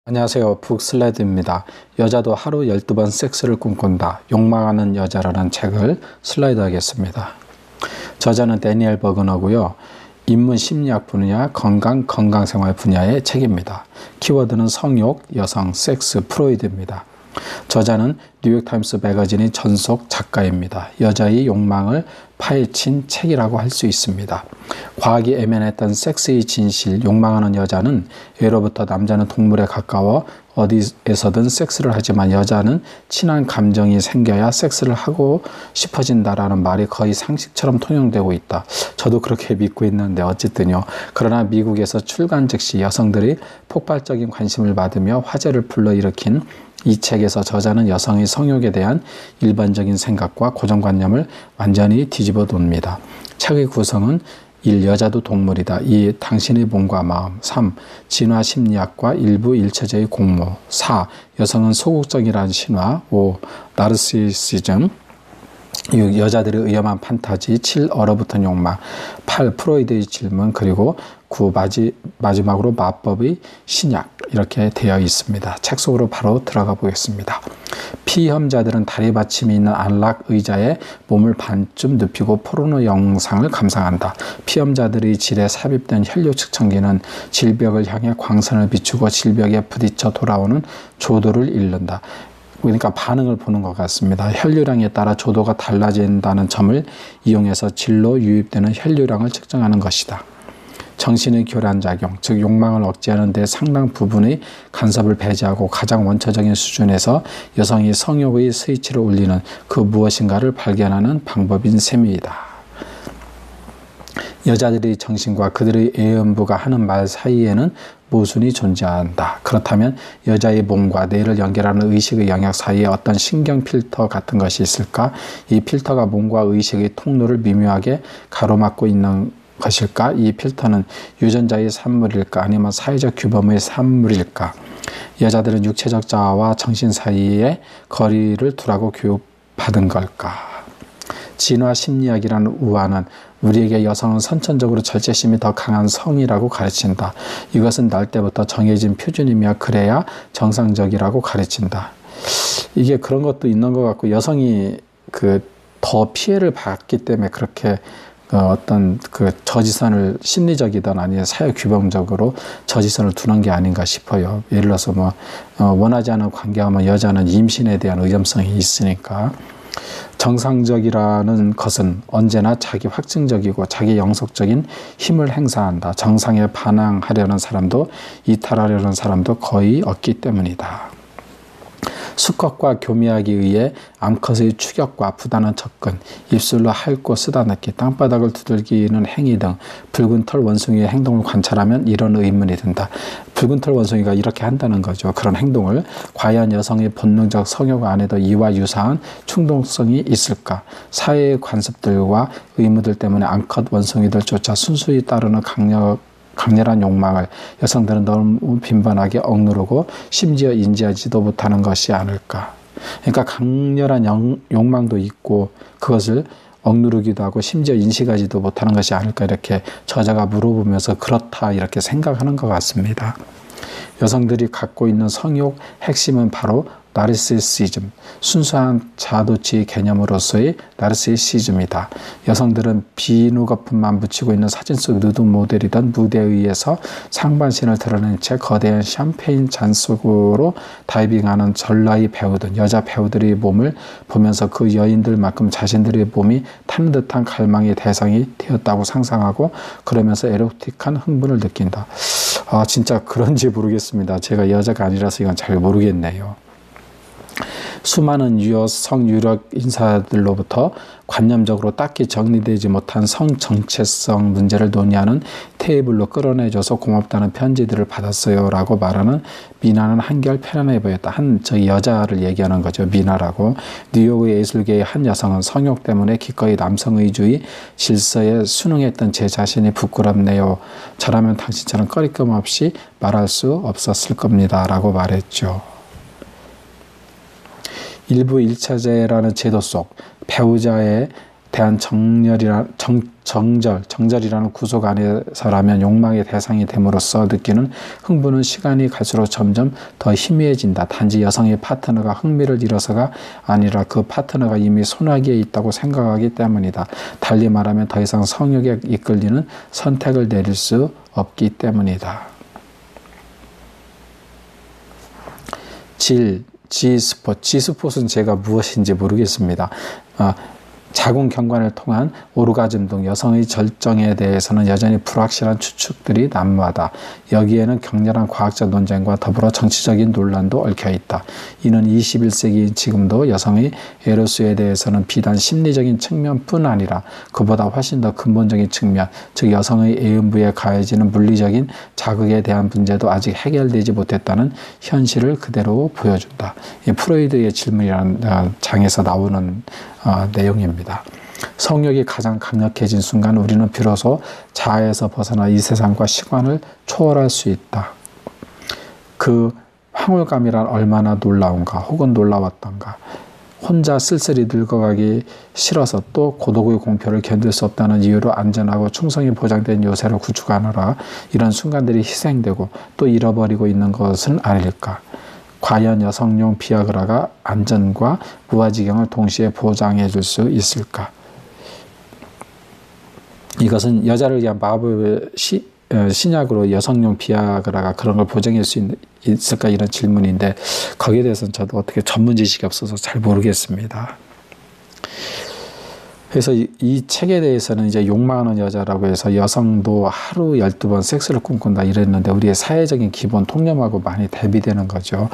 안녕하세요. 북슬라이드입니다. 여자도 하루 12번 섹스를 꿈꾼다. 욕망하는 여자라는 책을 슬라이드하겠습니다. 저자는 데니엘 버그너고요. 인문 심리학 분야, 건강생활 분야의 책입니다. 키워드는 성욕, 여성, 섹스, 프로이드입니다. 저자는 뉴욕타임스 매거진의 전속 작가입니다. 여자의 욕망을 파헤친 책이라고 할 수 있습니다. 과학이 애매했던 섹스의 진실, 욕망하는 여자는 예로부터 남자는 동물에 가까워 어디에서든 섹스를 하지만 여자는 친한 감정이 생겨야 섹스를 하고 싶어진다라는 말이 거의 상식처럼 통용되고 있다. 저도 그렇게 믿고 있는데 어쨌든요. 그러나 미국에서 출간 즉시 여성들이 폭발적인 관심을 받으며 화제를 불러일으킨 이 책에서 저자는 여성의 성욕에 대한 일반적인 생각과 고정관념을 완전히 뒤집어 놓습니다. 책의 구성은 1. 여자도 동물이다. 2. 당신의 몸과 마음. 3. 진화 심리학과 일부 일체제의 공모. 4. 여성은 소극적이라는 신화. 5. 나르시시즘. 6. 여자들의 위험한 판타지. 7. 얼어붙은 욕망. 8. 프로이드의 질문. 그리고 9. 마지막으로 마법의 신약. 이렇게 되어 있습니다. 책 속으로 바로 들어가 보겠습니다. 피험자들은 다리 받침이 있는 안락 의자에 몸을 반쯤 눕히고 포르노 영상을 감상한다. 피험자들의 질에 삽입된 혈류 측정기는 질벽을 향해 광선을 비추고 질벽에 부딪혀 돌아오는 조도를 잃는다. 그러니까 반응을 보는 것 같습니다. 혈류량에 따라 조도가 달라진다는 점을 이용해서 질로 유입되는 혈류량을 측정하는 것이다. 정신의 교란작용, 즉 욕망을 억제하는 데 상당 부분의 간섭을 배제하고 가장 원초적인 수준에서 여성이 성욕의 스위치를 울리는 그 무엇인가를 발견하는 방법인 셈이다. 여자들의 정신과 그들의 애음부가 하는 말 사이에는 모순이 존재한다. 그렇다면 여자의 몸과 뇌를 연결하는 의식의 영역 사이에 어떤 신경 필터 같은 것이 있을까? 이 필터가 몸과 의식의 통로를 미묘하게 가로막고 있는 것일까? 이 필터는 유전자의 산물일까? 아니면 사회적 규범의 산물일까? 여자들은 육체적 자아와 정신 사이에 거리를 두라고 교육받은 걸까? 진화 심리학이라는 우화는 우리에게 여성은 선천적으로 절제심이 더 강한 성이라고 가르친다. 이것은 날 때부터 정해진 표준이며 그래야 정상적이라고 가르친다. 이게 그런 것도 있는 것 같고 여성이 더 피해를 받기 때문에 그렇게 어떤 저지선을 심리적이든 아니면 사회 규범적으로 저지선을 두는 게 아닌가 싶어요. 예를 들어서 원하지 않은 관계하면 여자는 임신에 대한 의존성이 있으니까 정상적이라는 것은 언제나 자기 확증적이고 자기 영속적인 힘을 행사한다. 정상에 반항하려는 사람도 이탈하려는 사람도 거의 없기 때문이다. 수컷과 교미하기 위해 암컷의 추격과 부단한 접근, 입술로 핥고 쓰다듬기, 땅바닥을 두들기는 행위 등 붉은 털 원숭이의 행동을 관찰하면 이런 의문이 든다. 붉은 털 원숭이가 이렇게 한다는 거죠. 그런 행동을. 과연 여성의 본능적 성욕 안에도 이와 유사한 충동성이 있을까? 사회의 관습들과 의무들 때문에 암컷 원숭이들조차 순수히 따르는 강렬한 욕망을 여성들은 너무 빈번하게 억누르고 심지어 인지하지도 못하는 것이 아닐까. 그러니까 강렬한 욕망도 있고 그것을 억누르기도 하고 심지어 인식하지도 못하는 것이 아닐까 이렇게 저자가 물어보면서 그렇다 이렇게 생각하는 것 같습니다. 여성들이 갖고 있는 성욕 핵심은 바로 나르시시즘, 순수한 자아도취의 개념으로서의 나르시시즘이다. 여성들은 비누거품만 묻히고 있는 사진 속 누드 모델이던 무대에 의해서 상반신을 드러낸 채 거대한 샴페인 잔 속으로 다이빙하는 전라의 배우든 여자 배우들의 몸을 보면서 그 여인들만큼 자신들의 몸이 타는 듯한 갈망의 대상이 되었다고 상상하고 그러면서 에로틱한 흥분을 느낀다. 진짜 그런지 모르겠습니다. 제가 여자가 아니라서 이건 잘 모르겠네요. 수많은 성유력 인사들로부터 관념적으로 딱히 정리되지 못한 성정체성 문제를 논의하는 테이블로 끌어내줘서 고맙다는 편지들을 받았어요 라고 말하는 미나는 한결 편안해 보였다. 저기 여자를 얘기하는 거죠. 미나라고. 뉴욕의 예술계의 한 여성은 성욕 때문에 기꺼이 남성의주의 질서에 순응했던 제 자신이 부끄럽네요. 저라면 당신처럼 꺼리낌 없이 말할 수 없었을 겁니다 라고 말했죠. 일부 1차제라는 제도 속 배우자의 대한 정절이라는 구속 안에서라면 욕망의 대상이 됨으로써 느끼는 흥분은 시간이 갈수록 점점 더 희미해진다. 단지 여성의 파트너가 흥미를 잃어서가 아니라 그 파트너가 이미 손아귀에 있다고 생각하기 때문이다. 달리 말하면 더 이상 성욕에 이끌리는 선택을 내릴 수 없기 때문이다. G스폿. G스폿은 제가 무엇인지 모르겠습니다. 자궁 경관을 통한 오르가즘 등 여성의 절정에 대해서는 여전히 불확실한 추측들이 난무하다. 여기에는 격렬한 과학적 논쟁과 더불어 정치적인 논란도 얽혀있다. 이는 21세기인 지금도 여성의 에로스에 대해서는 비단 심리적인 측면뿐 아니라 그보다 훨씬 더 근본적인 측면, 즉 여성의 애음부에 가해지는 물리적인 자극에 대한 문제도 아직 해결되지 못했다는 현실을 그대로 보여준다. 이 프로이드의 질문이라는 장에서 나오는 내용입니다. 성욕이 가장 강력해진 순간 우리는 비로소 자아에서 벗어나 이 세상과 시간을 초월할 수 있다. 그 황홀감이란 얼마나 놀라운가 혹은 놀라웠던가. 혼자 쓸쓸히 늙어가기 싫어서 또 고독의 공표를 견딜 수 없다는 이유로 안전하고 충성이 보장된 요새를 구축하느라 이런 순간들이 희생되고 또 잃어버리고 있는 것은 아닐까. 과연 여성용 비아그라가 안전과 무아지경을 동시에 보장해 줄 수 있을까? 이것은 여자를 위한 마법의 신약으로 여성용 비아그라가 그런 걸 보장할 수 있을까? 이런 질문인데 거기에 대해서는 저도 어떻게 전문 지식이 없어서 잘 모르겠습니다. 그래서 이 책에 대해서는 이제 욕망하는 여자라고 해서 여성도 하루 12번 섹스를 꿈꾼다 이랬는데 우리의 사회적인 기본 통념하고 많이 대비되는 거죠.